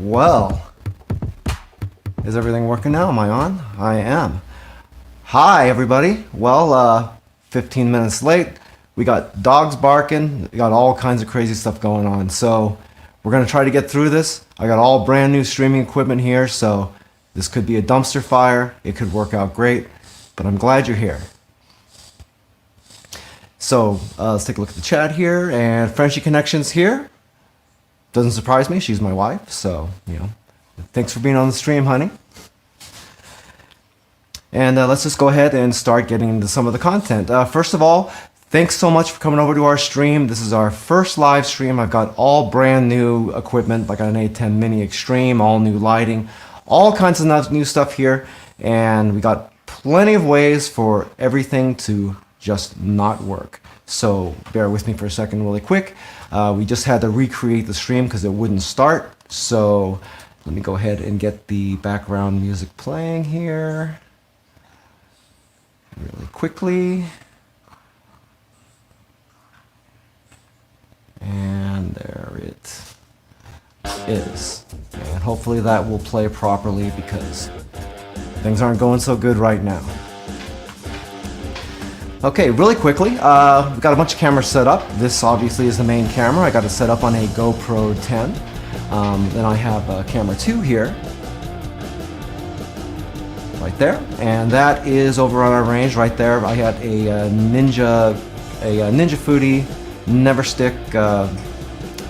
Well, is everything working now? Am I on? I am. Hi, everybody. Well, 15 minutes late. We got dogs barking. We got all kinds of crazy stuff going on. So we're going to try to get through this. I got all brand new streaming equipment here, so this could be a dumpster fire. It could work out great, but I'm glad you're here. So let's take a look at the chat here, and Frenchie Connections here. Doesn't surprise me, she's my wife, so, you know, thanks for being on the stream, honey. And let's just go ahead and start getting into some of the content. First of all, thanks so much for coming over to our stream. This is our first live stream. I've got all brand new equipment, like an A10 Mini Extreme, all new lighting, all kinds of new stuff here. And we got plenty of ways for everything to just not work. So bear with me for a second really quick. We just had to recreate the stream because it wouldn't start. So let me go ahead and get the background music playing here really quickly. And there it is. And hopefully that will play properly because things aren't going so good right now. Okay, really quickly, we've got a bunch of cameras set up. This obviously is the main camera. I got it set up on a GoPro 10. Then I have camera 2 here, right there, and that is over on our range right there. I had a Ninja Foodi Nonstick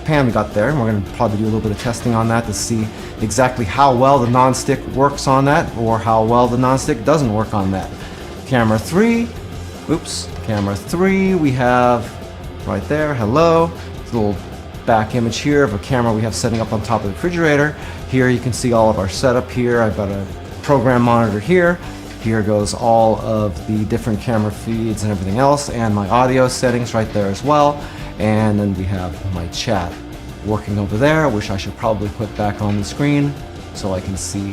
pan we got there, and we're going to probably do a little bit of testing on that to see exactly how well the non-stick works on that, or how well the non-stick doesn't work on that. Camera 3. Oops, camera 3 we have right there. Hello. It's a little back image here of a camera we have setting up on top of the refrigerator. Here you can see all of our setup here. I've got a program monitor here. Here goes all of the different camera feeds and everything else, and my audio settings right there as well. And then we have my chat working over there, which I should probably put back on the screen so I can see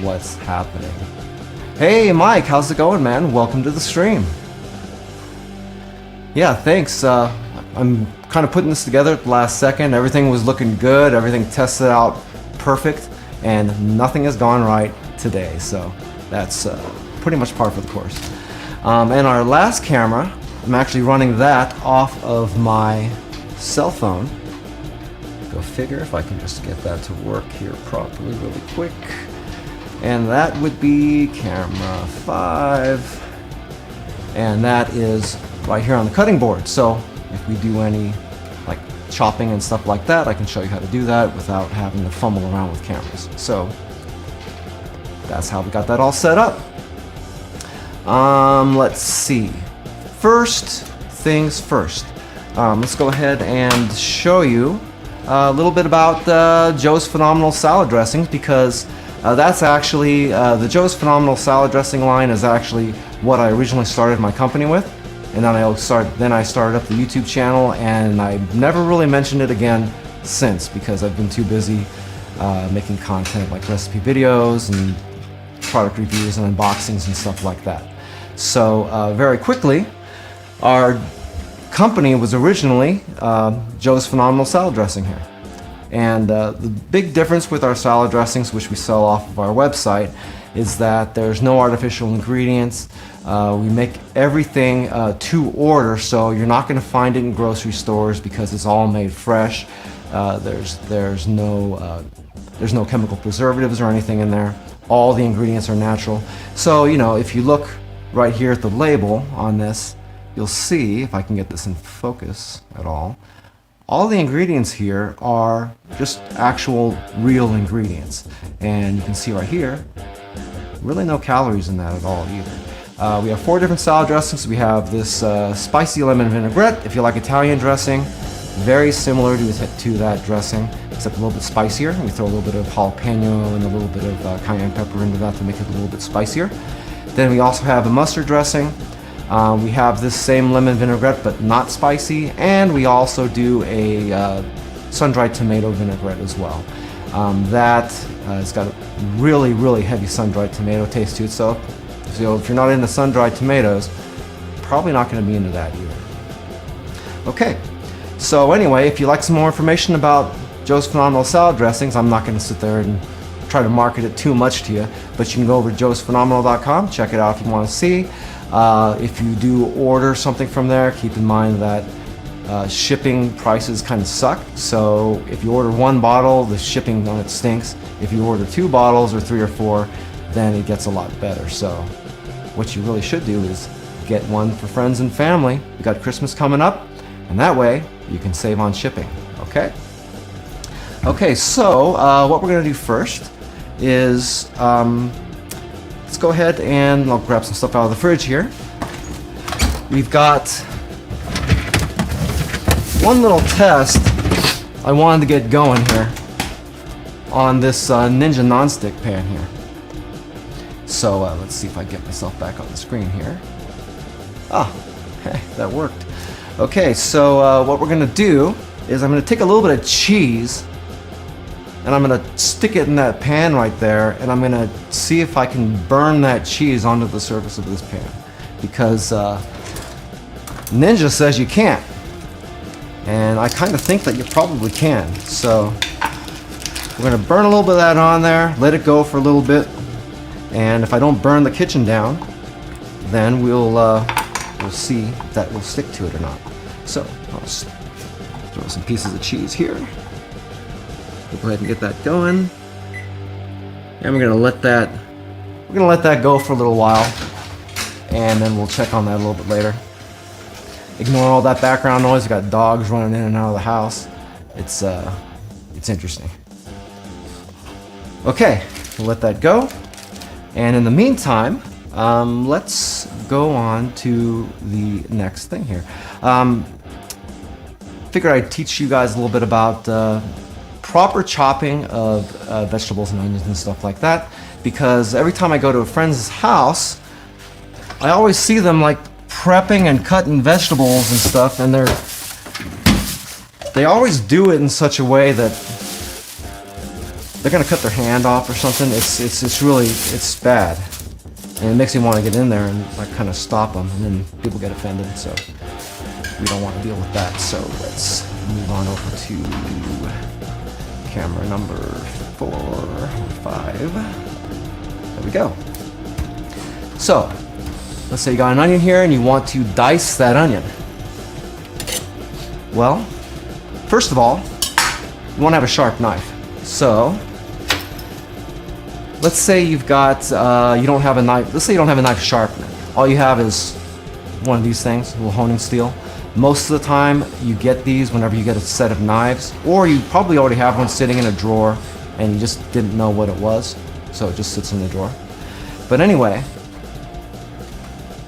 what's happening. Hey Mike, how's it going, man? Welcome to the stream. Yeah, thanks. I'm kind of putting this together at the last second. Everything was looking good. Everything tested out perfect, and nothing has gone right today. So that's pretty much par for the course. And our last camera, I'm actually running that off of my cell phone. Go figure if I can just get that to work here properly really quick. And that would be camera 5. And that is right here on the cutting board. So if we do any like chopping and stuff like that, I can show you how to do that without having to fumble around with cameras. So that's how we got that all set up. Let's see. First things first. Let's go ahead and show you a little bit about Joe's Phenomenal Salad Dressings, because that's actually the Joe's Phenomenal Salad Dressing line is actually what I originally started my company with, and then I started up the YouTube channel, and I never really mentioned it again since because I've been too busy making content like recipe videos and product reviews and unboxings and stuff like that. So very quickly, our company was originally Joe's Phenomenal Salad Dressing here. And the big difference with our salad dressings, which we sell off of our website, is that there's no artificial ingredients. We make everything to order, so you're not going to find it in grocery stores because it's all made fresh. There's no chemical preservatives or anything in there. All the ingredients are natural. So, you know, if you look right here at the label on this, you'll see, if I can get this in focus at all the ingredients here are just actual real ingredients. And you can see right here, really no calories in that at all either. We have 4 different salad dressings. We have this spicy lemon vinaigrette, if you like Italian dressing, very similar to that dressing, except a little bit spicier. We throw a little bit of jalapeno and a little bit of cayenne pepper into that to make it a little bit spicier. Then we also have a mustard dressing. We have this same lemon vinaigrette but not spicy, and we also do a sun-dried tomato vinaigrette as well. That has got a really, really heavy sun-dried tomato taste to it, so if you're not into sun-dried tomatoes, probably not going to be into that either. Okay, so anyway, if you'd like some more information about Joe's Phenomenal Salad Dressings. I'm not going to sit there and try to market it too much to you, but you can go over to joesphenomenal.com, check it out if you want to see. If you do order something from there, keep in mind that shipping prices kind of suck. So if you order 1 bottle, the shipping on it stinks. If you order 2 bottles or 3 or 4, then it gets a lot better. So what you really should do is get one for friends and family. We got Christmas coming up, and that way you can save on shipping. Okay? Okay, so what we're going to do first is let's go ahead and I'll grab some stuff out of the fridge here. We've got one little test I wanted to get going here on this Ninja Nonstick Pan here. So let's see if I get myself back on the screen here. Ah, hey, that worked. Okay, so what we're gonna do is I'm gonna take a little bit of cheese and I'm gonna stick it in that pan right there, and I'm gonna see if I can burn that cheese onto the surface of this pan, because Ninja says you can't, and I kind of think that you probably can. So we're gonna burn a little bit of that on there, let it go for a little bit, and if I don't burn the kitchen down, then we'll see if that will stick to it or not. So I'll just throw some pieces of cheese here. We'll go ahead and get that going, and we're gonna let that go for a little while, and then we'll check on that a little bit later. Ignore all that background noise. We got dogs running in and out of the house. It's interesting. Okay, we'll let that go, and in the meantime, let's go on to the next thing here. Figured I'd teach you guys a little bit about proper chopping of vegetables and onions and stuff like that, because every time I go to a friend's house, I always see them like prepping and cutting vegetables and stuff, and they always do it in such a way that they're gonna cut their hand off or something. It's really bad, and it makes me want to get in there and like kind of stop them, and then people get offended. So we don't want to deal with that. So let's move on over to camera number 4 or 5. There we go. So let's say you got an onion here and you want to dice that onion. Well, first of all, you want to have a sharp knife. So let's say you've got you don't have a knife. Let's say you don't have a knife sharpener. All you have is one of these things, a little honing steel. Most of the time you get these whenever you get a set of knives, or you probably already have one sitting in a drawer and you just didn't know what it was, so it just sits in the drawer. But anyway,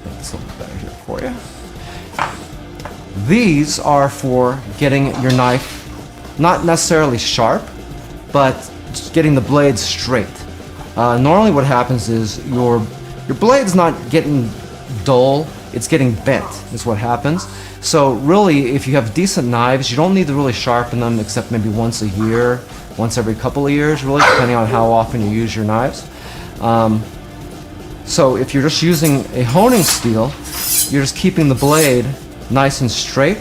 make this a little bit better here for you. These are for getting your knife not necessarily sharp, but just getting the blade straight. Normally what happens is your blade's not getting dull, it's getting bent is what happens. So really, if you have decent knives, you don't need to really sharpen them except maybe once a year, once every couple of years, really, depending on how often you use your knives. So if you're just using a honing steel, you're just keeping the blade nice and straight,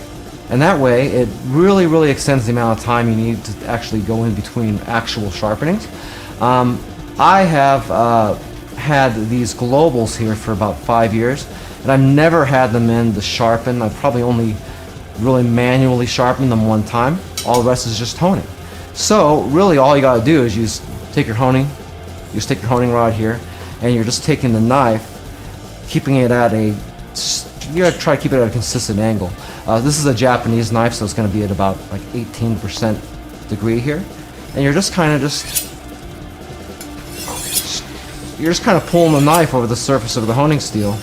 and that way it really extends the amount of time you need to actually go in between actual sharpenings. I have had these globals here for about 5 years, and I've never had them in to sharpen. I've probably only really manually sharpened them one time. All the rest is just honing. So really all you gotta do is you just take your honing rod here, and you're just taking the knife, keeping it at a, you gotta try to keep it at a consistent angle. This is a Japanese knife, so it's gonna be at about like 18% degree here. And you're just kind of pulling the knife over the surface of the honing steel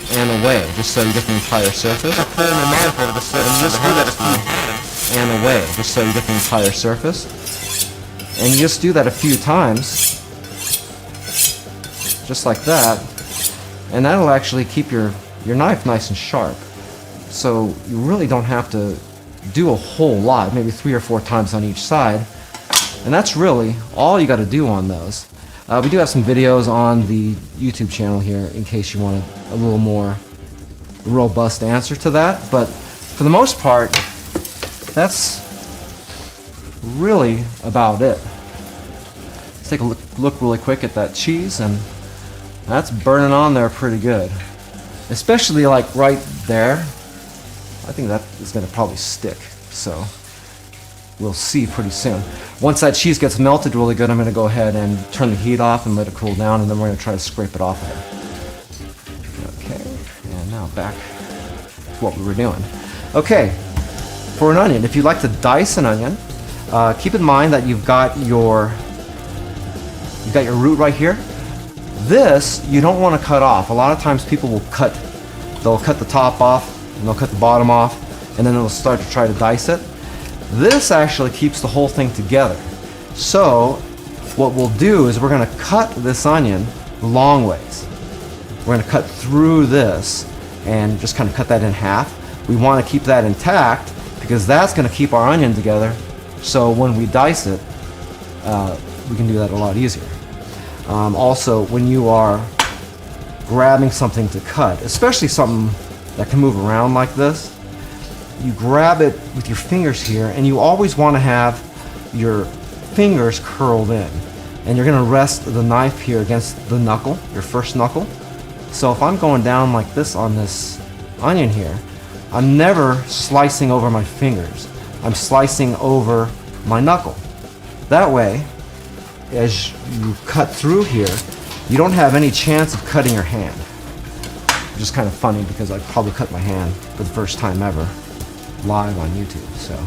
and away, just so you get the entire surface. Pulling the knife over the surface and away, just so you get the entire surface. And you just do that a few times, just like that, and that'll actually keep your knife nice and sharp. So you really don't have to do a whole lot, maybe 3 or 4 times on each side, and that's really all you got to do on those. We do have some videos on the YouTube channel here in case you want a little more robust answer to that, but for the most part, that's really about it. Let's take a look really quick at that cheese, and that's burning on there pretty good. Especially like right there. I think that is going to probably stick, so we'll see pretty soon. Once that cheese gets melted really good, I'm going to go ahead and turn the heat off and let it cool down, and then we're going to try to scrape it off there. Okay, and now back to what we were doing. Okay, for an onion, if you like to dice an onion, keep in mind that you've got your root right here. This you don't want to cut off. A lot of times people will they'll cut the top off and they'll cut the bottom off, and then they'll start to try to dice it. This actually keeps the whole thing together. So what we'll do is we're going to cut this onion long ways. We're going to cut through this and just kind of cut that in half. We want to keep that intact because that's going to keep our onion together. So when we dice it, we can do that a lot easier. Also, when you are grabbing something to cut, especially something that can move around like this, you grab it with your fingers here, and you always want to have your fingers curled in. And you're going to rest the knife here against the knuckle, your first knuckle. So if I'm going down like this on this onion here, I'm never slicing over my fingers. I'm slicing over my knuckle. That way, as you cut through here, you don't have any chance of cutting your hand. Which is kind of funny because I probably cut my hand for the first time ever live on YouTube. So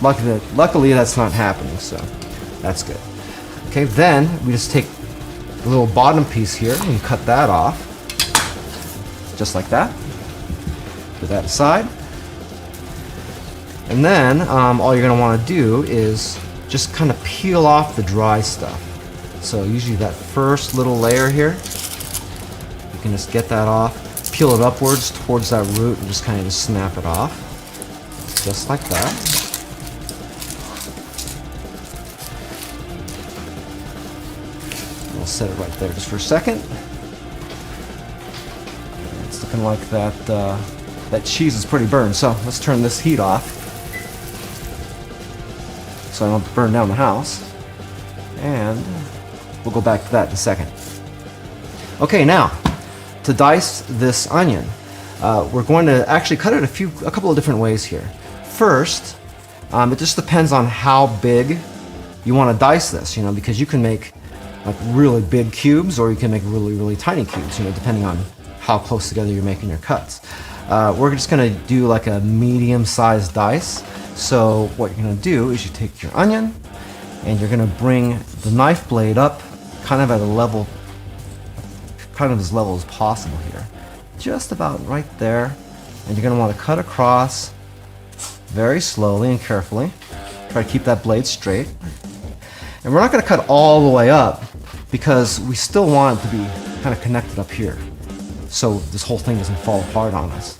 luckily that's not happening, so that's good. Okay, then we just take the little bottom piece here and cut that off. Just like that. Put that aside. And then all you're going to want to do is just kind of peel off the dry stuff. So usually that first little layer here, you can just get that off, peel it upwards towards that root, and just kind of just snap it off. Just like that. We'll set it right there just for a second. It's looking like that cheese is pretty burned, so let's turn this heat off so I don't have to burn down the house. And we'll go back to that in a second. Okay, now to dice this onion, we're going to actually cut it a couple of different ways here. First, it just depends on how big you want to dice this, because you can make like really big cubes, or you can make really, really tiny cubes, depending on how close together you're making your cuts. We're just going to do like a medium-sized dice. So what you're going to do is you take your onion and you're going to bring the knife blade up kind of at a level, kind of as level as possible here. Just about right there. And you're going to want to cut across very slowly and carefully. Try to keep that blade straight. And we're not going to cut all the way up because we still want it to be kind of connected up here, so this whole thing doesn't fall apart on us.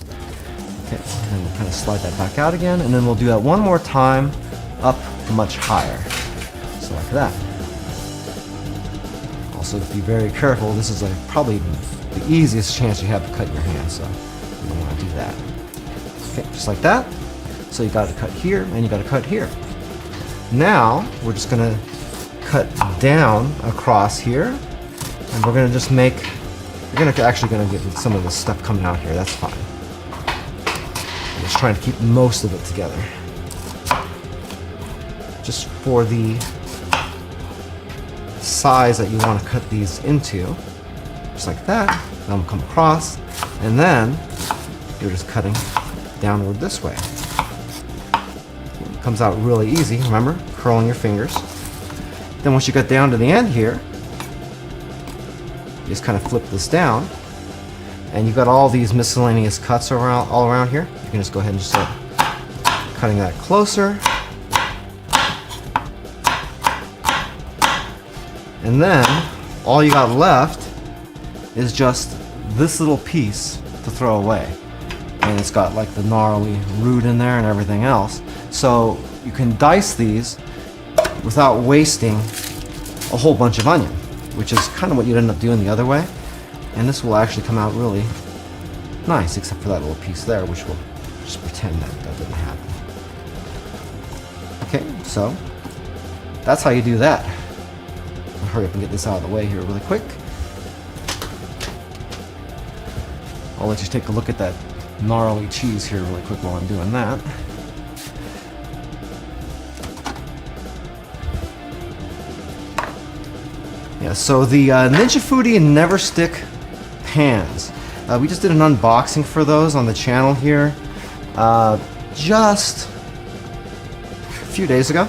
Okay, and then we'll kind of slide that back out again, and then we'll do that one more time up much higher. So like that. Also, to be very careful, this is probably the easiest chance you have to cut your hand, so you don't want to do that. Okay, just like that. So you got to cut here, and you got to cut here. Now, we're just going to cut down across here, and we're going to just make, we're actually going to get some of the stuff coming out here, that's fine. I'm just trying to keep most of it together. Just for the size that you want to cut these into, just like that. Then we'll come across, and then you're just cutting downward this way. It comes out really easy, remember, curling your fingers. Then once you get down to the end here, you just kind of flip this down, and you've got all these miscellaneous cuts all around here. You can just go ahead and just start cutting that closer. And then all you got left is just this little piece to throw away. And it's got like the gnarly root in there and everything else. So you can dice these without wasting a whole bunch of onion, which is kind of what you'd end up doing the other way. And this will actually come out really nice, except for that little piece there, which we'll just pretend that didn't happen. Okay, So that's how you do that. I'll hurry up and get this out of the way here really quick. I'll let you take a look at that gnarly cheese here really quick while I'm doing that. Yeah, so the Ninja Foodi Never Stick pans. We just did an unboxing for those on the channel here just a few days ago.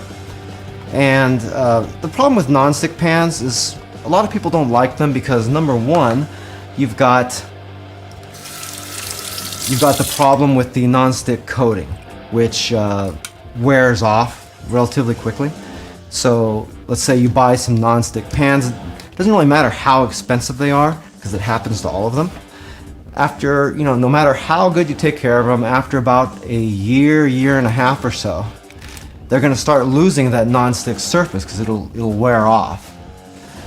And the problem with non-stick pans is a lot of people don't like them because, number one, you've got the problem with the non-stick coating, which wears off relatively quickly. So let's say you buy some non-stick pans. It doesn't really matter how expensive they are because it happens to all of them. After, you know, no matter how good you take care of them, after about a year, year and a half or so, they're going to start losing that non-stick surface because it'll wear off.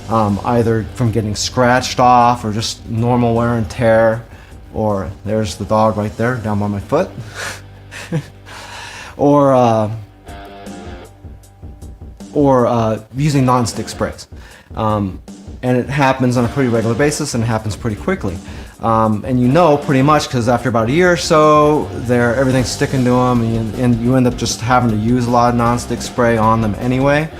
Either from getting scratched off or just normal wear and tear, or there's the dog right there down by my foot, or using non-stick sprays. And it happens on a pretty regular basis and it happens pretty quickly. And you know pretty much because after about a year or so, everything's sticking to them, and you end up just having to use a lot of non-stick spray on them anyway.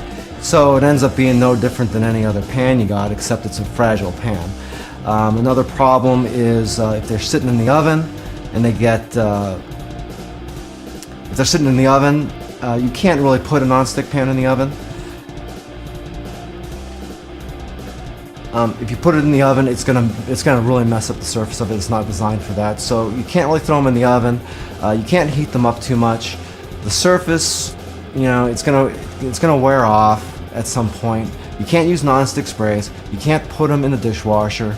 So it ends up being no different than any other pan you got, except it's a fragile pan. Another problem is if they're sitting in the oven and they get, if they're sitting in the oven, you can't really put a non-stick pan in the oven. If you put it in the oven, it's gonna really mess up the surface of it. It's not designed for that. So you can't really throw them in the oven. You can't heat them up too much. The surface, you know, it's gonna wear off at some point. You can't use non-stick sprays. You can't put them in the dishwasher.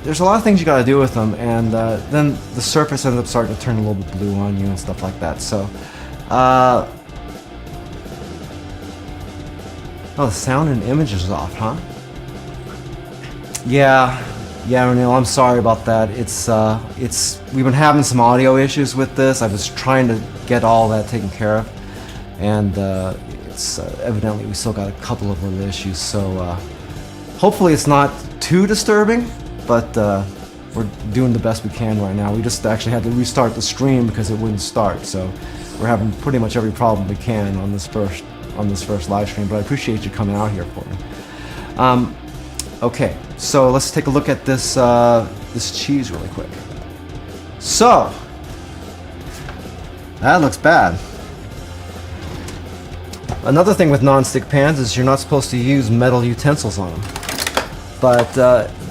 There's a lot of things you got to do with them, and then the surface ends up starting to turn a little bit blue on you and stuff like that. So, oh, the sound and image is off, huh? Yeah, Renil, I'm sorry about that. We've been having some audio issues with this. I was trying to get all that taken care of, and evidently we still got a couple of little issues. So hopefully it's not too disturbing, but we're doing the best we can right now. We just actually had to restart the stream because it wouldn't start. So we're having pretty much every problem we can on this first live stream. But I appreciate you coming out here for me. Okay, so let's take a look at this this cheese really quick. So that looks bad. Another thing with non-stick pans is you're not supposed to use metal utensils on them. But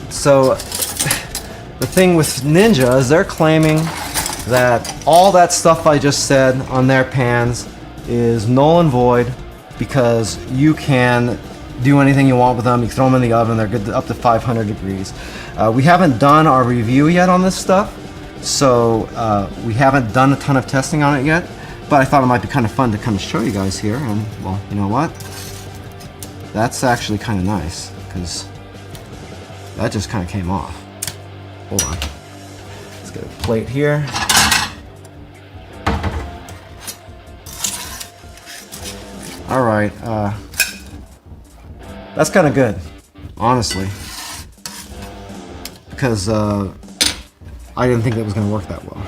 so the thing with Ninja is they're claiming that all that stuff I just said on their pans is null and void because you can do anything you want with them. You throw them in the oven, they're good up to 500 degrees. We haven't done our review yet on this stuff, so we haven't done a ton of testing on it yet, but I thought it might be kind of fun to kind of show you guys here. And well, you know what? That's actually kind of nice because that just kind of came off. Hold on. Let's get a plate here. All right. That's kind of good, honestly, because I didn't think that was going to work that well.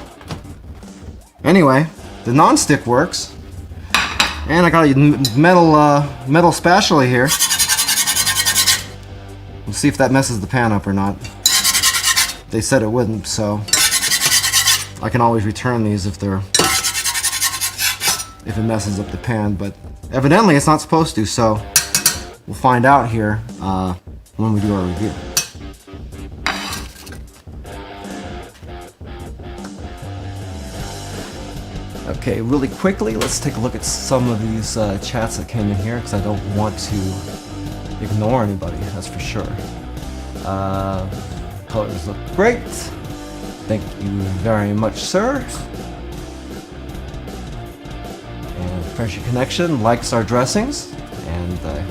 Anyway, the non-stick works, and I got a metal spatula here. We'll see if that messes the pan up or not. They said it wouldn't, so I can always return these if it messes up the pan, but evidently it's not supposed to, so we'll find out here when we do our review. Okay, really quickly, let's take a look at some of these chats that came in here because I don't want to ignore anybody, that's for sure. Colors look great. Thank you very much, sir. And Friendship Connection likes our dressings, and I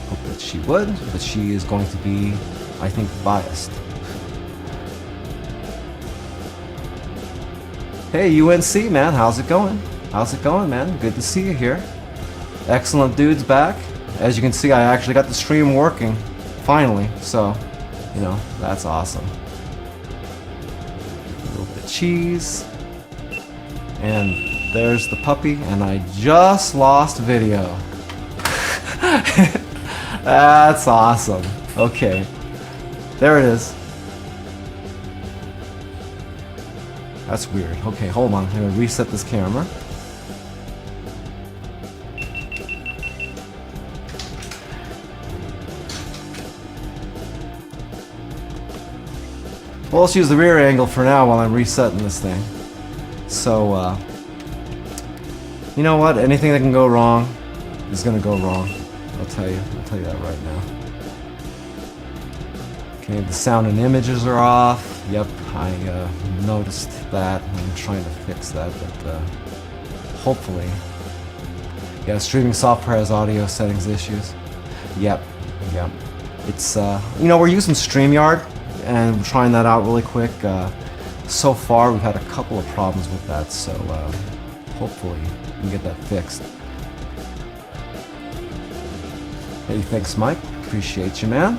hope that she would, but she is going to be, I think, biased. Hey UNC, man, how's it going? How's it going, man? Good to see you here. Excellent dudes back. As you can see, I actually got the stream working, finally, so, you know, that's awesome. A little bit of cheese. And there's the puppy, and I just lost video. That's awesome. Okay. There it is. That's weird. Okay, hold on. I'm going to reset this camera. Well, let's use the rear angle for now while I'm resetting this thing. So, you know what? Anything that can go wrong is going to go wrong. I'll tell you that right now. Okay, the sound and images are off. Yep, I noticed that. I'm trying to fix that, but hopefully. Yeah, streaming software has audio settings issues. Yep. It's, you know, we're using StreamYard, and we're trying that out really quick. So far, we've had a couple of problems with that, so hopefully we can get that fixed. Hey, thanks, Mike. Appreciate you, man.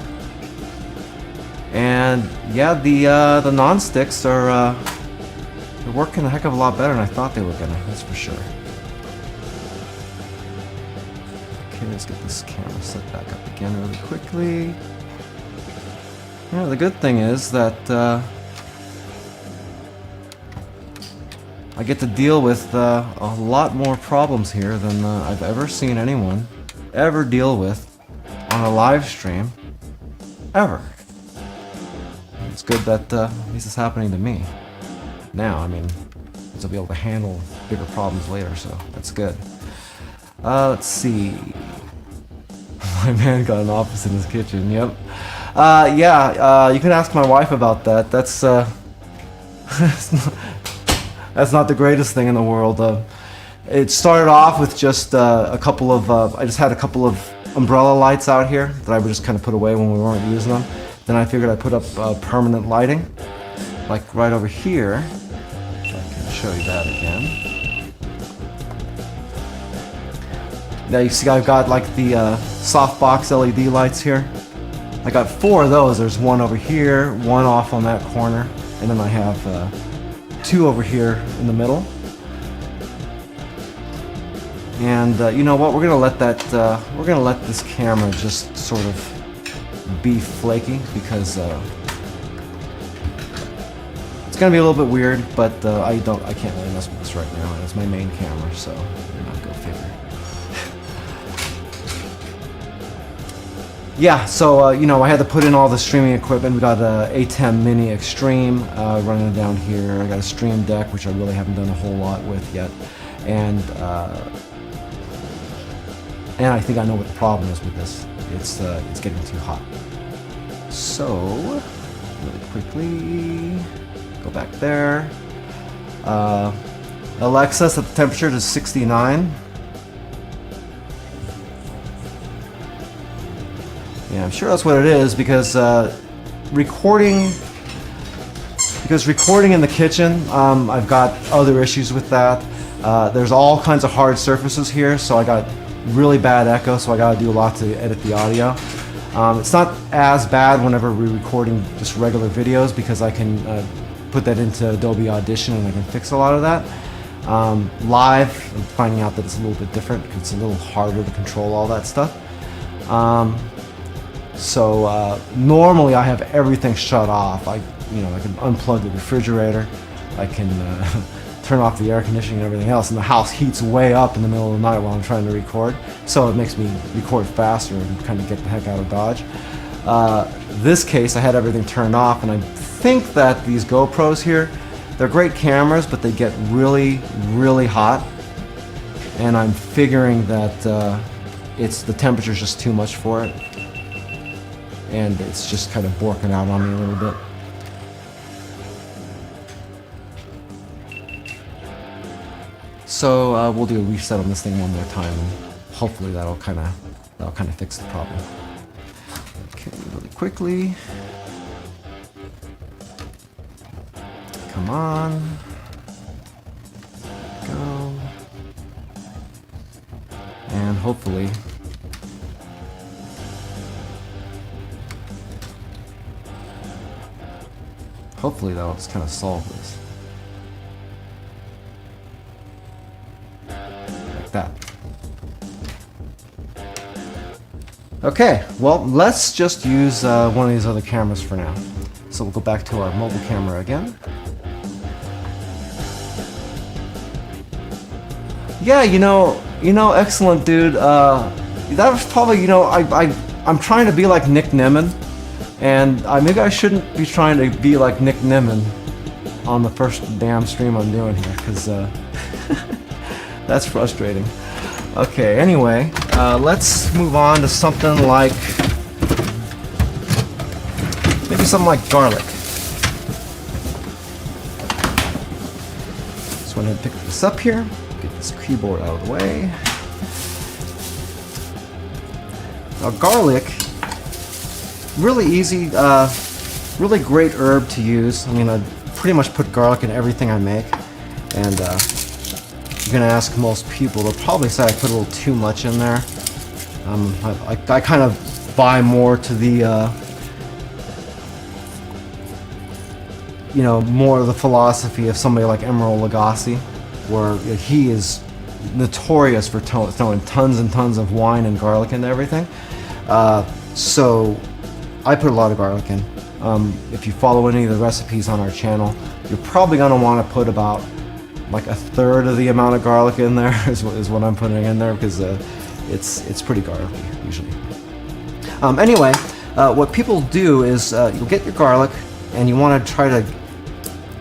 And yeah, the non-sticks are they're working a heck of a lot better than I thought they were gonna. That's for sure. Okay, let's get this camera set back up again really quickly. Yeah, the good thing is that I get to deal with a lot more problems here than I've ever seen anyone ever deal with on a live stream, ever. It's good that this is happening to me now. I mean, I'll be able to handle bigger problems later, so that's good. Let's see. My man got an office in his kitchen. Yep. Yeah. You can ask my wife about that. That's that's not the greatest thing in the world. It started off with just a couple of. I just had a couple of umbrella lights out here that I would just kind of put away when we weren't using them. Then I figured I'd put up permanent lighting, like right over here. If I can show you that again. Now you see I've got like the softbox LED lights here. I got 4 of those. There's one over here, one off on that corner, and then I have 2 over here in the middle. And you know what? We're gonna let that. We're gonna let this camera just sort of be flaky because it's gonna be a little bit weird. But I can't really mess with this right now. It's my main camera, so go figure. Yeah. So you know, I had to put in all the streaming equipment. We got a A10 Mini Extreme running down here. I got a Stream Deck, which I really haven't done a whole lot with yet, and I think I know what the problem is with this. It's getting too hot. So, really quickly, go back there. Alexa, set the temperature to 69. Yeah, I'm sure that's what it is because recording in the kitchen, I've got other issues with that. There's all kinds of hard surfaces here, so I got really bad echo, so I gotta do a lot to edit the audio. It's not as bad whenever we're recording just regular videos because I can put that into Adobe Audition and I can fix a lot of that. Live, I'm finding out that it's a little bit different because it's a little harder to control all that stuff. So normally I have everything shut off. I can unplug the refrigerator. I can turn off the air conditioning and everything else, and the house heats way up in the middle of the night while I'm trying to record, so it makes me record faster and kind of get the heck out of Dodge. This case, I had everything turned off, and I think that these GoPros here, they're great cameras, but they get really, really hot, and I'm figuring that the temperature's just too much for it, and it's just kind of working out on me a little bit. So we'll do a reset on this thing one more time, and hopefully that'll kind of fix the problem. Okay, really quickly. Come on. Go. And hopefully that'll just kind of solve this. Like that. Okay, well, let's just use one of these other cameras for now. So we'll go back to our mobile camera again. Yeah, you know, excellent, dude. That was probably, I'm trying to be like Nick Nimmin, and maybe I shouldn't be trying to be like Nick Nimmin on the first damn stream I'm doing here, because that's frustrating. Okay, anyway, let's move on to something like, maybe something like garlic. Just went ahead and pick this up here, get this keyboard out of the way. Now garlic, really easy, really great herb to use. I mean, I pretty much put garlic in everything I make, and you're gonna ask most people, they'll probably say I put a little too much in there. I kind of buy more to the, more of the philosophy of somebody like Emeril Lagasse, where he is notorious for throwing tons and tons of wine and garlic into everything. So I put a lot of garlic in. If you follow any of the recipes on our channel, you're probably gonna want to put about like a third of the amount of garlic in there is what I'm putting in there, because it's pretty garlicky usually. Anyway, what people do is you'll get your garlic and you want to try to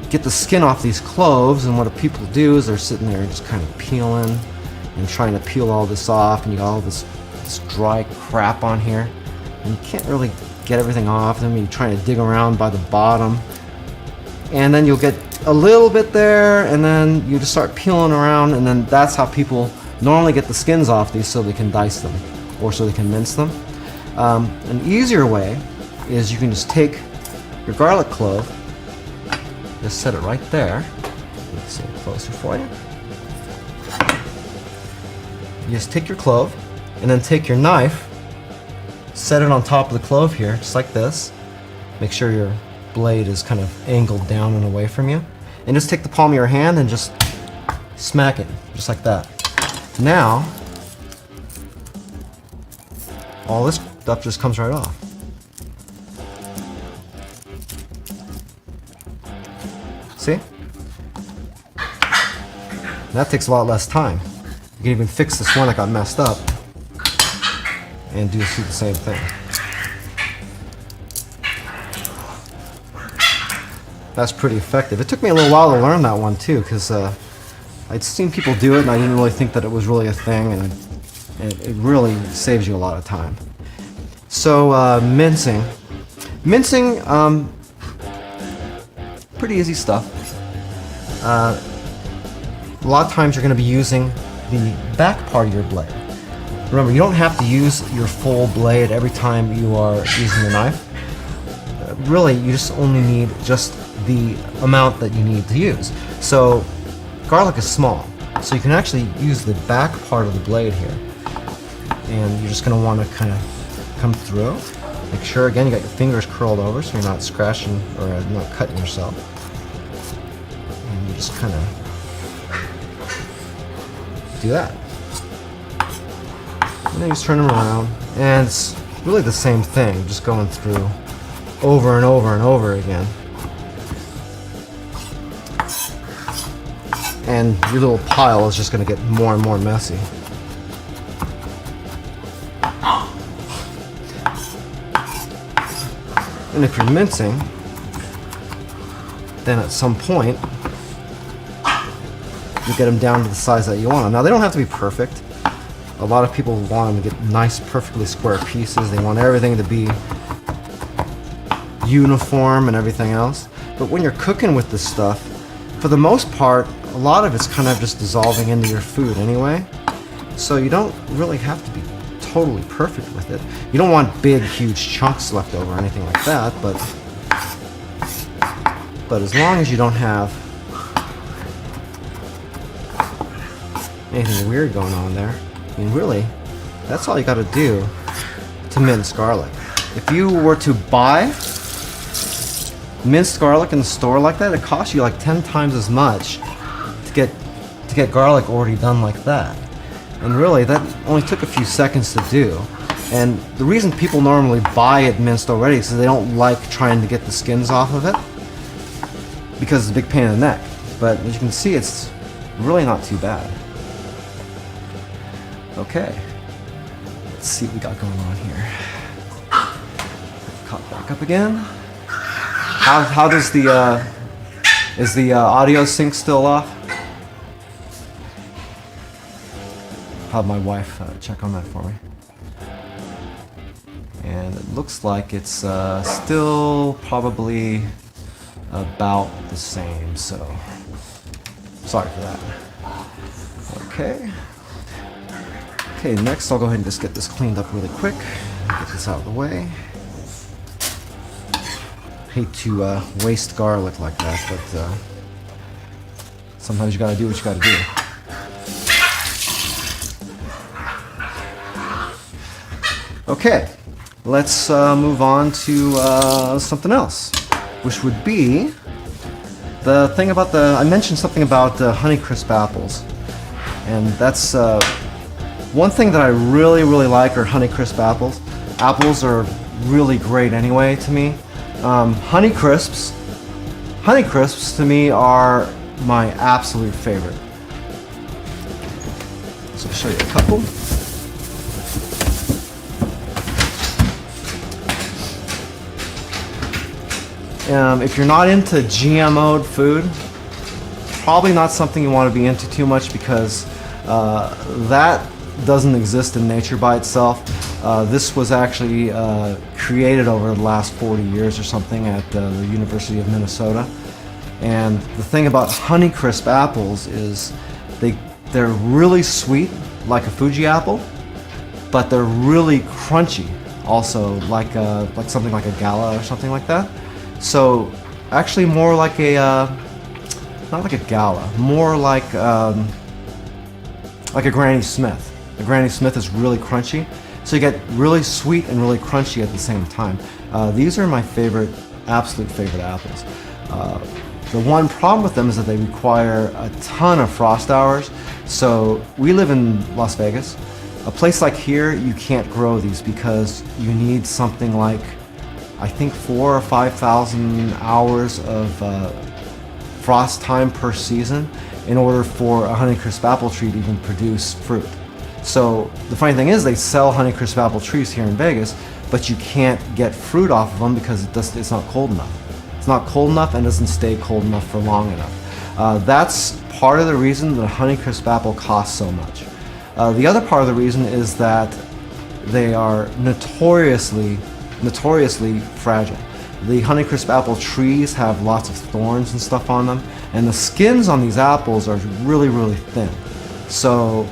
get the skin off these cloves, and what people do is they're sitting there just kind of peeling and trying to peel all this off, and you got all this dry crap on here, and you can't really get everything off. I mean, you're trying to dig around by the bottom, and then you'll get a little bit there, and then you just start peeling around, and then that's how people normally get the skins off these, so they can dice them or so they can mince them. An easier way is you can just take your garlic clove, just set it right there. Let's see it closer for you. You just take your clove and then take your knife, set it on top of the clove here, just like this. Make sure your blade is kind of angled down and away from you, and just take the palm of your hand and just smack it, just like that. Now, all this stuff just comes right off. See? That takes a lot less time. You can even fix this one that got messed up and do the same thing. That's pretty effective. It took me a little while to learn that one too, because I'd seen people do it and I didn't really think that it was really a thing, and it really saves you a lot of time. So mincing. Mincing, pretty easy stuff. A lot of times you're going to be using the back part of your blade. Remember, you don't have to use your full blade every time you are using the knife. Really, you just only need just the amount that you need to use. So garlic is small, so you can actually use the back part of the blade here, and you're just going to want to kind of come through. Make sure, again, you got your fingers curled over so you're not scratching or not cutting yourself. And you just kind of do that. And then you just turn them around, and it's really the same thing, just going through over and over and over again. And your little pile is just going to get more and more messy. And if you're mincing, then at some point you get them down to the size that you want them. Now, they don't have to be perfect. A lot of people want them to get nice, perfectly square pieces. They want everything to be uniform and everything else. But when you're cooking with this stuff, for the most part, a lot of it's kind of just dissolving into your food anyway. So you don't really have to be totally perfect with it. You don't want big, huge chunks left over or anything like that, but as long as you don't have anything weird going on there, I mean, really, that's all you gotta do to mince garlic. If you were to buy minced garlic in the store like that, it costs you like 10 times as much to get garlic already done like that. And really, that only took a few seconds to do. And the reason people normally buy it minced already is they don't like trying to get the skins off of it, because it's a big pain in the neck. But as you can see, it's really not too bad. Okay, let's see what we got going on here. Caught back up again. How does the is the audio sync still off? I'll have my wife check on that for me. And it looks like it's still probably about the same, so sorry for that. Okay. Okay, next I'll go ahead and just get this cleaned up really quick. Get this out of the way. Hate to waste garlic like that, but sometimes you gotta do what you gotta do. Okay, let's move on to something else, which would be the thing about I mentioned something about Honeycrisp apples, and that's one thing that I really like are Honeycrisp apples. Apples are really great anyway to me. Honeycrisps to me are my absolute favorite. So I'll show you a couple. If you're not into GMO'd food, probably not something you want to be into too much, because that doesn't exist in nature by itself. This was actually created over the last 40 years or something at the University of Minnesota. And the thing about Honeycrisp apples is they're really sweet, like a Fuji apple, but they're really crunchy also, like something like a Gala or something like that. So actually more like a, not like a Gala, more like a Granny Smith. A Granny Smith is really crunchy, so you get really sweet and really crunchy at the same time. These are my favorite, absolute favorite apples. The one problem with them is that they require a ton of frost hours. So we live in Las Vegas. A place like here, you can't grow these because you need something like, I think 4,000 or 5,000 hours of frost time per season in order for a Honeycrisp apple tree to even produce fruit. So the funny thing is, they sell Honeycrisp apple trees here in Vegas, but you can't get fruit off of them because it's not cold enough. It's not cold enough and doesn't stay cold enough for long enough. That's part of the reason that a Honeycrisp apple costs so much. The other part of the reason is that they are notoriously fragile. The Honeycrisp apple trees have lots of thorns and stuff on them, and the skins on these apples are really thin. So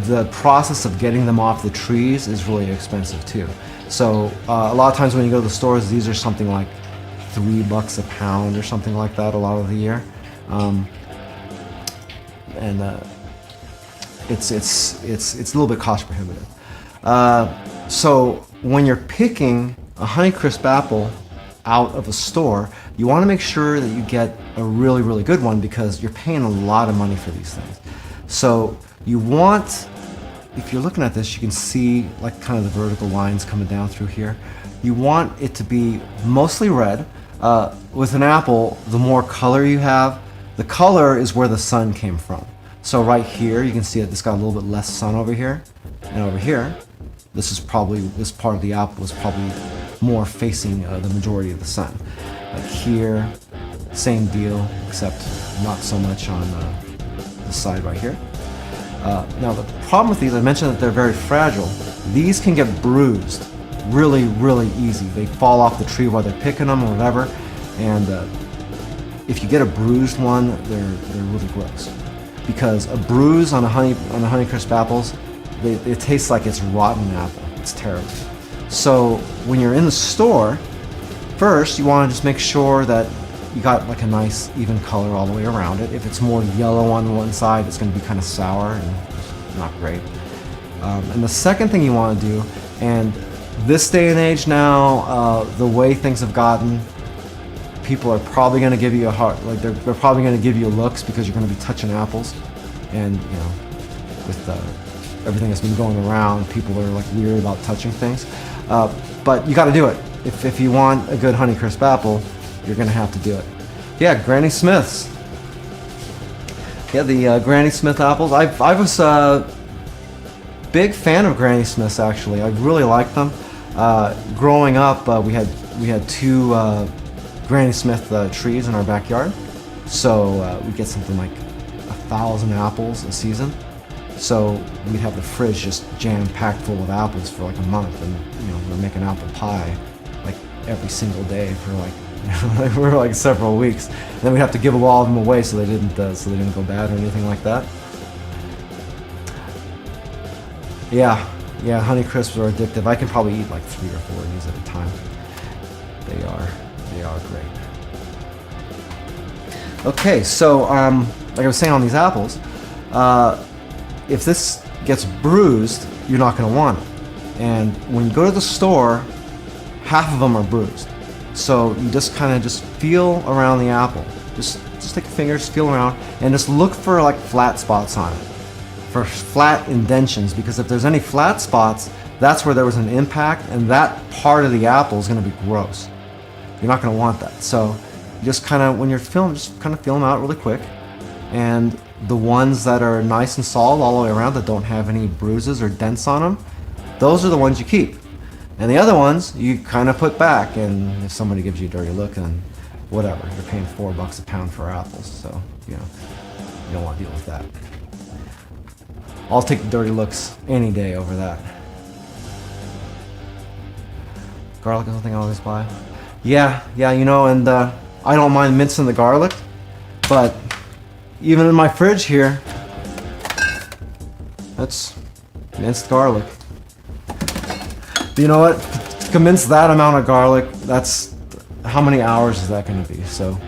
the process of getting them off the trees is really expensive too. So a lot of times when you go to the stores, these are something like $3 a pound or something like that a lot of the year. It's a little bit cost prohibitive. So when you're picking a Honeycrisp apple out of a store, you want to make sure that you get a really good one, because you're paying a lot of money for these things. So you want, if you're looking at this, you can see like kind of the vertical lines coming down through here. You want it to be mostly red. With an apple, the more color you have, the color is where the sun came from. So right here, you can see that this got a little bit less sun over here, and over here, this part of the apple was probably more facing the majority of the sun. Like here, same deal, except not so much on the side right here. Now the problem with these, I mentioned that they're very fragile. These can get bruised really easy. They fall off the tree while they're picking them or whatever, and if you get a bruised one, they're really gross. Because a bruise on a Honeycrisp apples, it tastes like it's rotten apple. It's terrible. So when you're in the store, first you want to just make sure that you got like a nice even color all the way around it. If it's more yellow on one side, it's going to be kind of sour and not great. And the second thing you want to do, and this day and age now, the way things have gotten, people are probably going to give you a heart, like they're probably going to give you looks because you're going to be touching apples, and you know, with everything that's been going around, people are like weird about touching things. But you got to do it. If you want a good Honeycrisp apple, you're going to have to do it. Yeah, Granny Smiths. Yeah, the Granny Smith apples. I was a big fan of Granny Smiths, actually. I really liked them. Growing up, we had two Granny Smith trees in our backyard, so we get something like 1,000 apples a season. So we'd have the fridge just jam-packed full of apples for like a month, and you know, we're making apple pie like every single day for like for like several weeks. And then we'd have to give all of them away so they didn't go bad or anything like that. Yeah, Honeycrisps are addictive. I can probably eat like 3 or 4 of these at a time. They are great. Okay, so like I was saying on these apples, if this gets bruised, you're not going to want it. And when you go to the store, half of them are bruised. So you just kind of just feel around the apple. Just take your fingers, feel around, and just look for like flat spots on it, for flat indentions, because if there's any flat spots, that's where there was an impact, and that part of the apple is going to be gross. You're not going to want that. So you just kind of, when you're filming, just kind of feel them out really quick. And the ones that are nice and solid all the way around, that don't have any bruises or dents on them, those are the ones you keep. And the other ones you kind of put back, and if somebody gives you a dirty look, then whatever, you're paying $4 a pound for apples, so you know, you don't want to deal with that. I'll take the dirty looks any day over that. Garlic is something I always buy. Yeah, you know, and I don't mind mincing the garlic, but even in my fridge here, that's minced garlic. But you know what? To mince that amount of garlic, that's how many hours is that going to be? So, you know,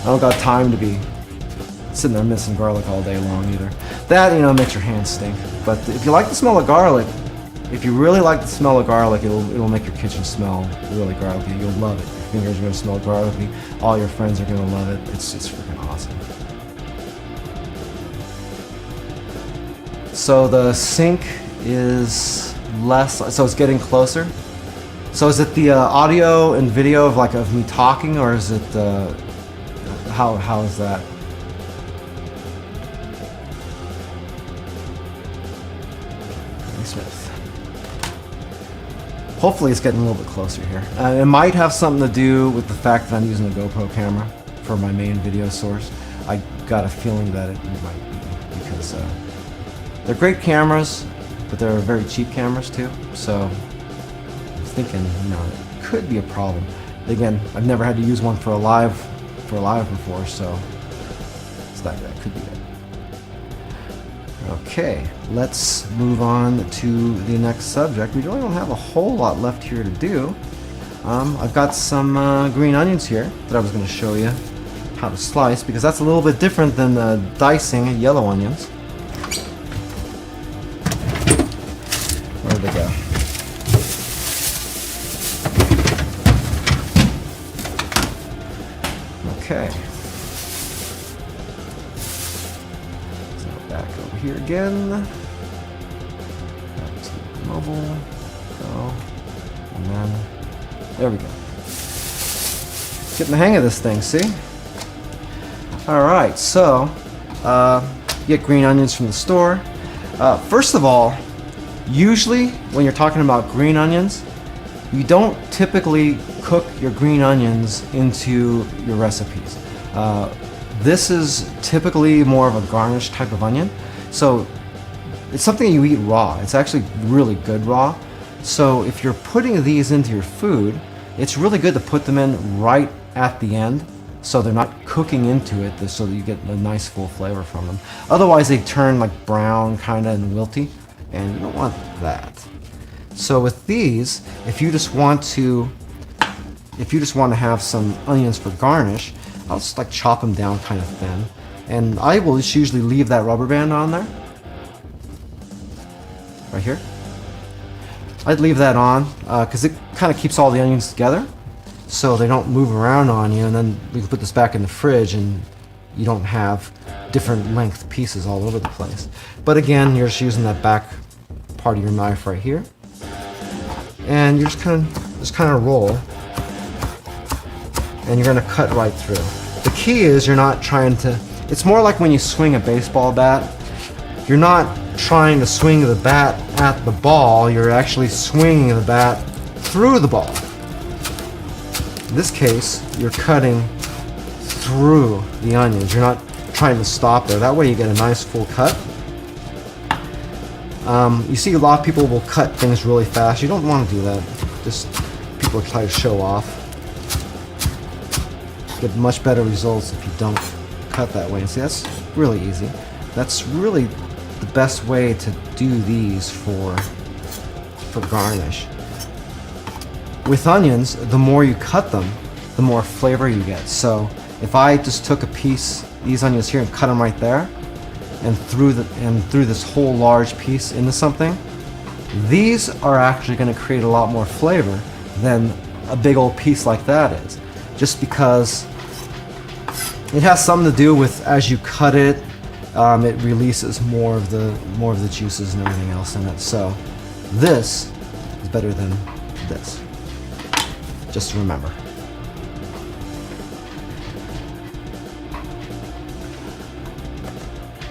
I don't got time to be sitting there mincing garlic all day long either. That, you know, makes your hands stink. But if you like the smell of garlic, if you really like the smell of garlic, it'll make your kitchen smell really garlicky. You'll love it. Your fingers are going to smell garlicky. All your friends are going to love it. It's just freaking awesome. So the sink is less, so it's getting closer. So is it the audio and video of me talking, or is it how is that? Smith. Hopefully it's getting a little bit closer here. It might have something to do with the fact that I'm using a GoPro camera for my main video source. I got a feeling that it might be, because they're great cameras, but they're very cheap cameras too. So I'm thinking, you know, it could be a problem. Again, I've never had to use one for a live before, so that could be it. Okay, let's move on to the next subject. We really don't have a whole lot left here to do. I've got some green onions here that I was going to show you how to slice, because that's a little bit different than dicing yellow onions. Where'd they go? Okay. Back over here again. Back to the mobile. Go. And then there we go. Getting the hang of this thing, see? Alright, so get green onions from the store. First of all, usually when you're talking about green onions, you don't typically cook your green onions into your recipes. This is typically more of a garnish type of onion, so it's something you eat raw. It's actually really good raw. So if you're putting these into your food, it's really good to put them in right at the end, so they're not cooking into it, so that you get a nice full flavor from them. Otherwise they turn like brown kind of and wilty, and you don't want that. So with these, if you just want to have some onions for garnish, I'll just like chop them down kind of thin, and I will just usually leave that rubber band on there. right here. I'd leave that on because it kind of keeps all the onions together so they don't move around on you, and then we can put this back in the fridge and you don't have different length pieces all over the place. But again, you're just using that back part of your knife right here, and you're just kind of roll, and you're going to cut right through. The key is you're not trying to, it's more like when you swing a baseball bat. You're not trying to swing the bat at the ball, you're actually swinging the bat through the ball. In this case, you're cutting through the onions. You're not trying to stop there. That way you get a nice full cut. You see a lot of people will cut things really fast. You don't want to do that. Just people try to show off. Get much better results if you don't cut that way. And see, that's really easy. That's really the best way to do these for garnish. With onions, the more you cut them, the more flavor you get. So if I just took a piece, these onions here, and cut them right there, and threw this whole large piece into something, these are actually going to create a lot more flavor than a big old piece like that is. Just because it has something to do with, as you cut it, it releases more of the juices and everything else in it. So this is better than this. Just to remember.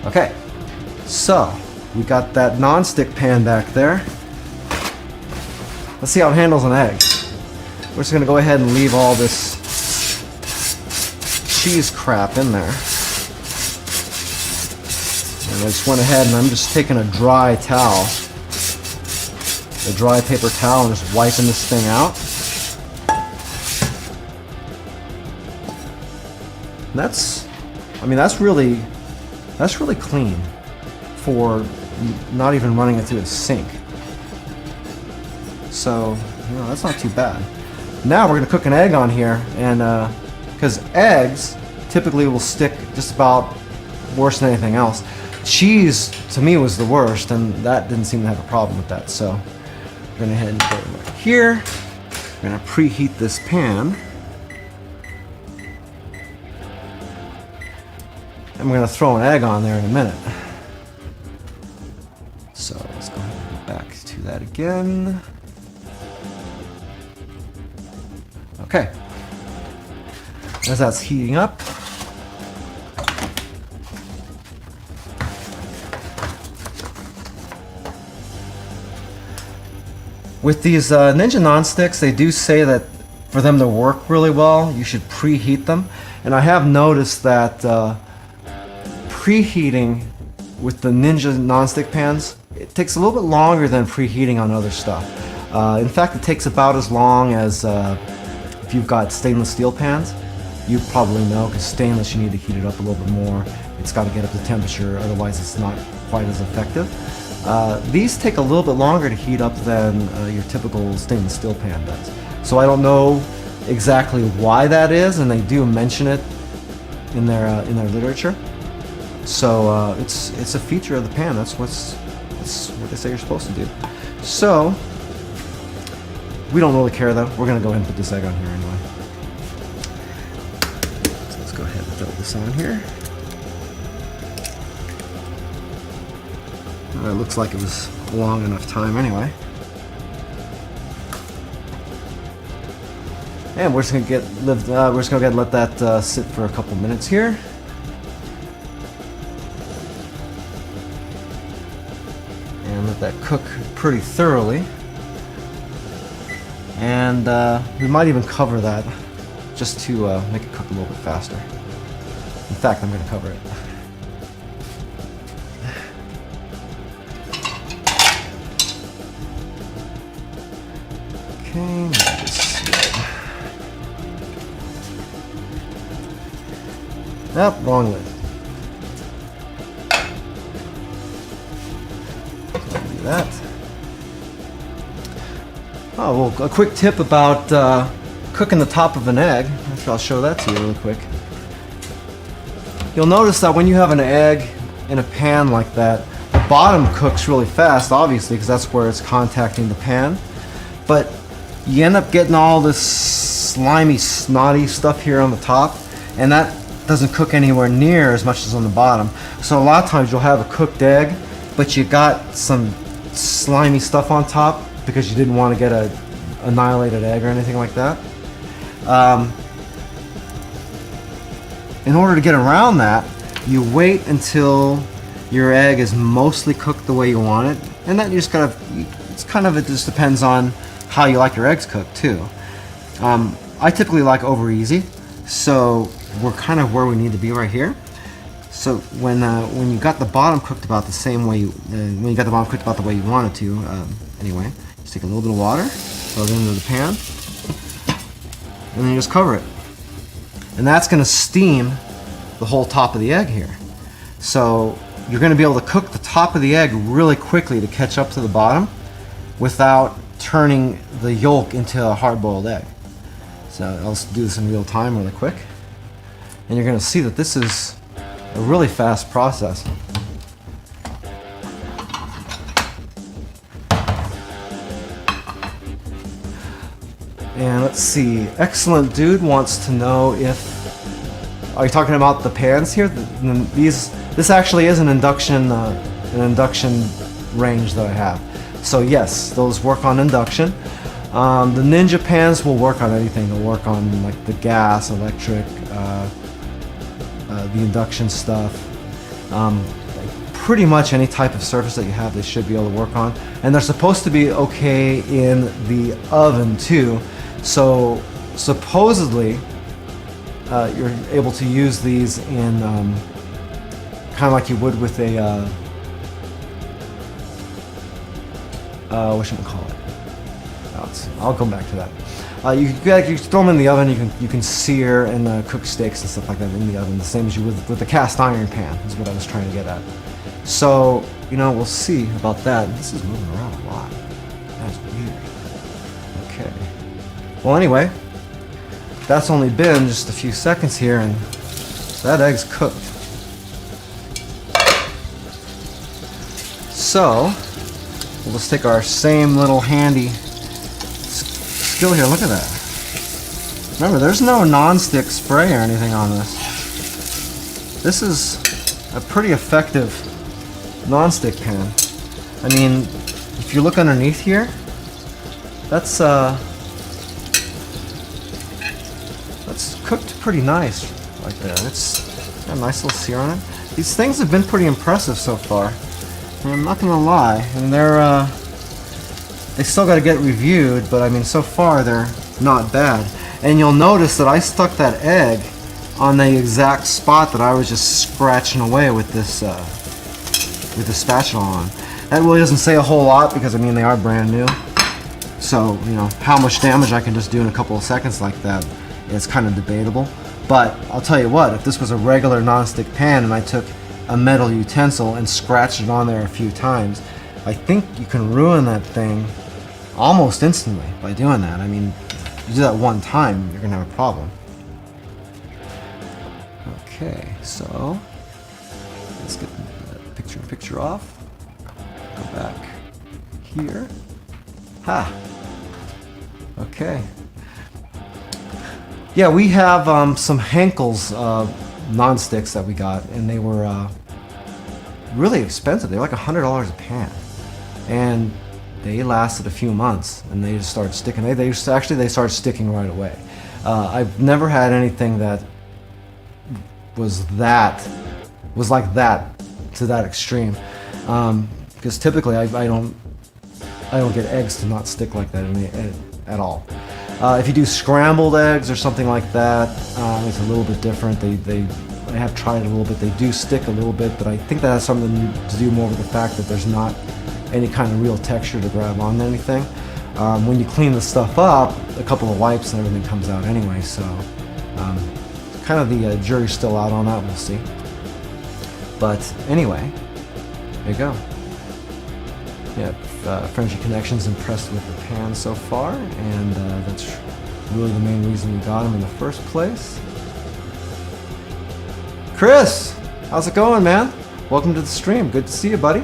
Okay, so we got that non-stick pan back there. Let's see how it handles an egg. We're just gonna go ahead and leave all this cheese crap in there. And I just went ahead and I'm just taking a dry towel, a dry paper towel, and just wiping this thing out. And that's really clean for not even running it through a sink. So, you know, that's not too bad. Now we're gonna cook an egg on here, and because eggs typically will stick just about worse than anything else. Cheese to me was the worst, and that didn't seem to have a problem with that. So we're gonna head and put it right here. We're gonna preheat this pan. And we're going to throw an egg on there in a minute. So let's go ahead and go back to that again. Okay. As that's heating up, with these Ninja non-sticks, they do say that for them to work really well, you should preheat them. And I have noticed that preheating with the Ninja non-stick pans, it takes a little bit longer than preheating on other stuff. In fact, it takes about as long as if you've got stainless steel pans. You probably know, because stainless, you need to heat it up a little bit more. It's got to get up to temperature, otherwise it's not quite as effective. These take a little bit longer to heat up than your typical stainless steel pan does. So I don't know exactly why that is, and they do mention it in their literature. So it's a feature of the pan. That's what they say you're supposed to do. So we don't really care though. We're gonna go ahead and put this egg on here anyway. So let's go ahead and throw this on here. It looks like it was a long enough time anyway. And we're just gonna go ahead and let that sit for a couple minutes here. And let that cook pretty thoroughly. And we might even cover that just to make it cook a little bit faster. In fact, I'm going to cover it. Okay, let this sit. Nope, wrong lid. So I'll do that. Oh, well, a quick tip about cooking the top of an egg. Actually, I'll show that to you really quick. You'll notice that when you have an egg in a pan like that, the bottom cooks really fast, obviously, because that's where it's contacting the pan. But you end up getting all this slimy, snotty stuff here on the top, and that doesn't cook anywhere near as much as on the bottom. So a lot of times you'll have a cooked egg, but you got some slimy stuff on top because you didn't want to get a annihilated egg or anything like that. In order to get around that, you wait until your egg is mostly cooked the way you want it, and that you just kind of, it just depends on how you like your eggs cooked too. I typically like over easy, so we're kind of where we need to be right here. So when you got the bottom cooked about the same way, when you got the bottom cooked about the way you want it to, anyway, just take a little bit of water, throw it into the pan, and then you just cover it. And that's going to steam the whole top of the egg here. So you're going to be able to cook the top of the egg really quickly to catch up to the bottom without turning the yolk into a hard-boiled egg. So I'll do this in real time really quick. And you're going to see that this is a really fast process. And let's see, Excellent Dude wants to know if, are you talking about the pans here? This actually is an induction range that I have. So yes, those work on induction. The Ninja pans will work on anything. They'll work on like the gas, electric, the induction stuff. Pretty much any type of surface that you have, they should be able to work on. And they're supposed to be okay in the oven too. So supposedly you're able to use these in kind of like you would with a what should we call it? I'll come back to that. You throw them in the oven. You can sear and cook steaks and stuff like that in the oven, the same as you would with the cast iron pan. Is what I was trying to get at. So we'll see about that. This is moving around a lot. That's weird. Okay. Well, anyway, that's only been just a few seconds here, and that egg's cooked. So we'll just take our same little handy skill here. Look at that. Remember, there's no non-stick spray or anything on this. This is a pretty effective non-stick pan. I mean, if you look underneath here, that's cooked pretty nice right there. It's got a nice little sear on it. These things have been pretty impressive so far. And I'm not gonna lie, and they still got to get reviewed, but I mean, so far they're not bad. And you'll notice that I stuck that egg on the exact spot that I was just scratching away with this spatula on. That really doesn't say a whole lot because I mean they are brand new. So how much damage I can just do in a couple of seconds like that is kind of debatable. But I'll tell you what, if this was a regular non-stick pan and I took a metal utensil and scratched it on there a few times, I think you can ruin that thing almost instantly by doing that. I mean, if you do that one time, you're gonna have a problem. Okay, so let's get the picture off. Go back here. Ha! Okay. Yeah, we have some Henkel's non-sticks that we got, and they were really expensive. They were like $100 a pan, and they lasted a few months, and they just started sticking. They started sticking right away. I've never had anything that was like that to that extreme, because typically I don't get eggs to not stick like that at all. If you do scrambled eggs or something like that, it's a little bit different. I have tried it a little bit. They do stick a little bit, but I think that has something to do more with the fact that there's not any kind of real texture to grab on anything. When you clean the stuff up, a couple of wipes and everything comes out anyway, so kind of the jury's still out on that. We'll see. But anyway, there you go. Yeah, Frenchy Connection's impressed with the pan so far, and that's really the main reason we got him in the first place. Chris, how's it going, man? Welcome to the stream. Good to see you, buddy.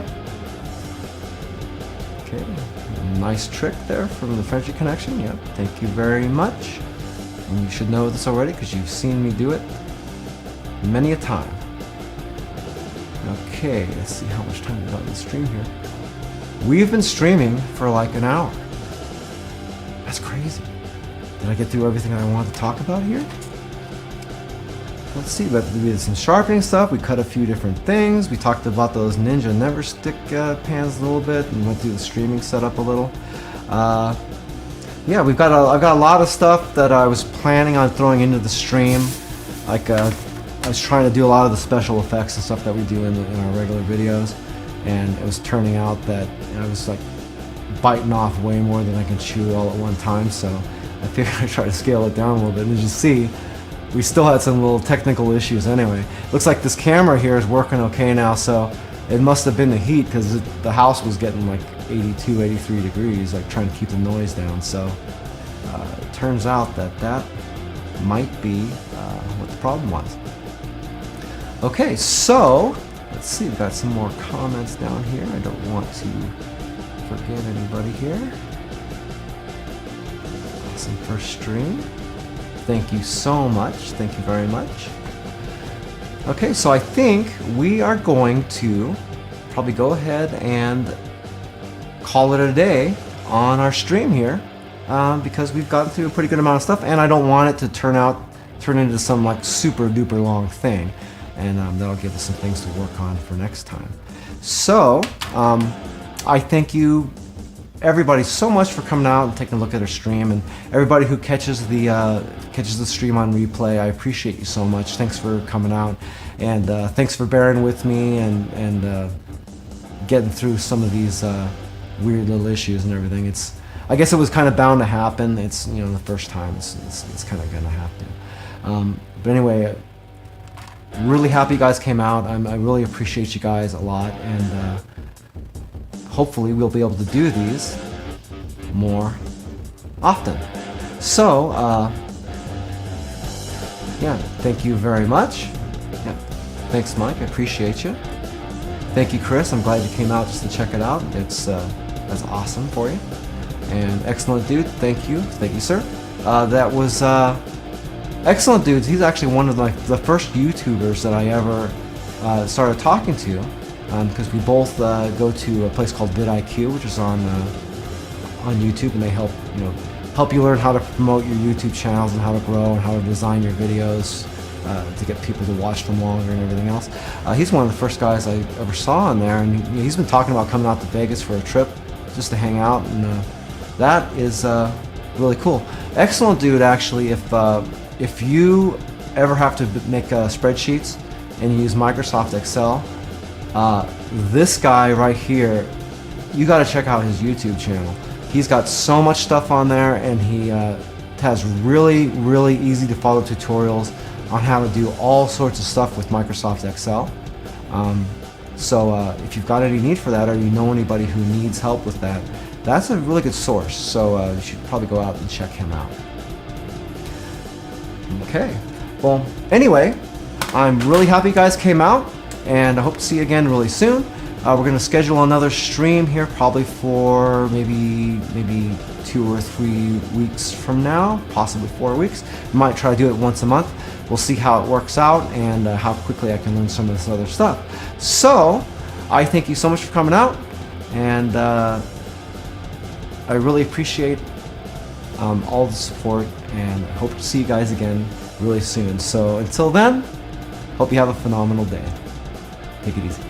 nice trick there from the Frenchy Connection. Yep, thank you very much. And you should know this already because you've seen me do it many a time. Okay, let's see how much time we got in the stream here. We've been streaming for like an hour. That's crazy. Did I get through everything I wanted to talk about here? Let's see, we did some sharpening stuff. We cut a few different things. We talked about those Ninja Never Stick pans a little bit and went through the streaming setup a little. Yeah, I've got a lot of stuff that I was planning on throwing into the stream. Like I was trying to do a lot of the special effects and stuff that we do in our regular videos, and it was turning out that I was like biting off way more than I can chew all at one time. So I figured I'd try to scale it down a little bit. And as you see, we still had some little technical issues anyway. Looks like this camera here is working okay now, so it must have been the heat because the house was getting like 82, 83 degrees, like trying to keep the noise down. So it turns out that might be what the problem was. Okay, so let's see, we've got some more comments down here. I don't want to forget anybody here. Awesome first stream. Thank you so much. Thank you very much. Okay, so I think we are going to probably go ahead and call it a day on our stream here because we've gotten through a pretty good amount of stuff, and I don't want it to turn into some like super duper long thing, and that'll give us some things to work on for next time. So I thank you everybody so much for coming out and taking a look at our stream, and everybody who catches the stream on replay. I appreciate you so much. Thanks for coming out, and thanks for bearing with me and getting through some of these weird little issues and everything. I guess it was kind of bound to happen. It's the first time. It's kind of gonna have to. But anyway, really happy you guys came out. I really appreciate you guys a lot, and hopefully we'll be able to do these more often. So, yeah, thank you very much. Yeah. Thanks, Mike. I appreciate you. Thank you, Chris. I'm glad you came out just to check it out. That's awesome for you. And excellent dude. Thank you, sir. That was excellent dudes. He's actually one of the first YouTubers that I ever started talking to. Because we both go to a place called vidIQ, which is on YouTube, and they help you learn how to promote your YouTube channels and how to grow and how to design your videos to get people to watch them longer and everything else. He's one of the first guys I ever saw on there, and he's been talking about coming out to Vegas for a trip just to hang out, and that is really cool. Excellent dude, actually. If you ever have to make spreadsheets and you use Microsoft Excel, this guy right here, you got to check out his YouTube channel. He's got so much stuff on there, and he has really, really easy to follow tutorials on how to do all sorts of stuff with Microsoft Excel. So if you've got any need for that, or you know anybody who needs help with that, that's a really good source. So you should probably go out and check him out. Okay. Well, anyway, I'm really happy you guys came out, and I hope to see you again really soon. We're going to schedule another stream here probably for maybe 2 or 3 weeks from now, possibly 4 weeks. We might try to do it once a month. We'll see how it works out and how quickly I can learn some of this other stuff. So I thank you so much for coming out, and I really appreciate all the support, and I hope to see you guys again really soon. So until then, hope you have a phenomenal day. Take it easy.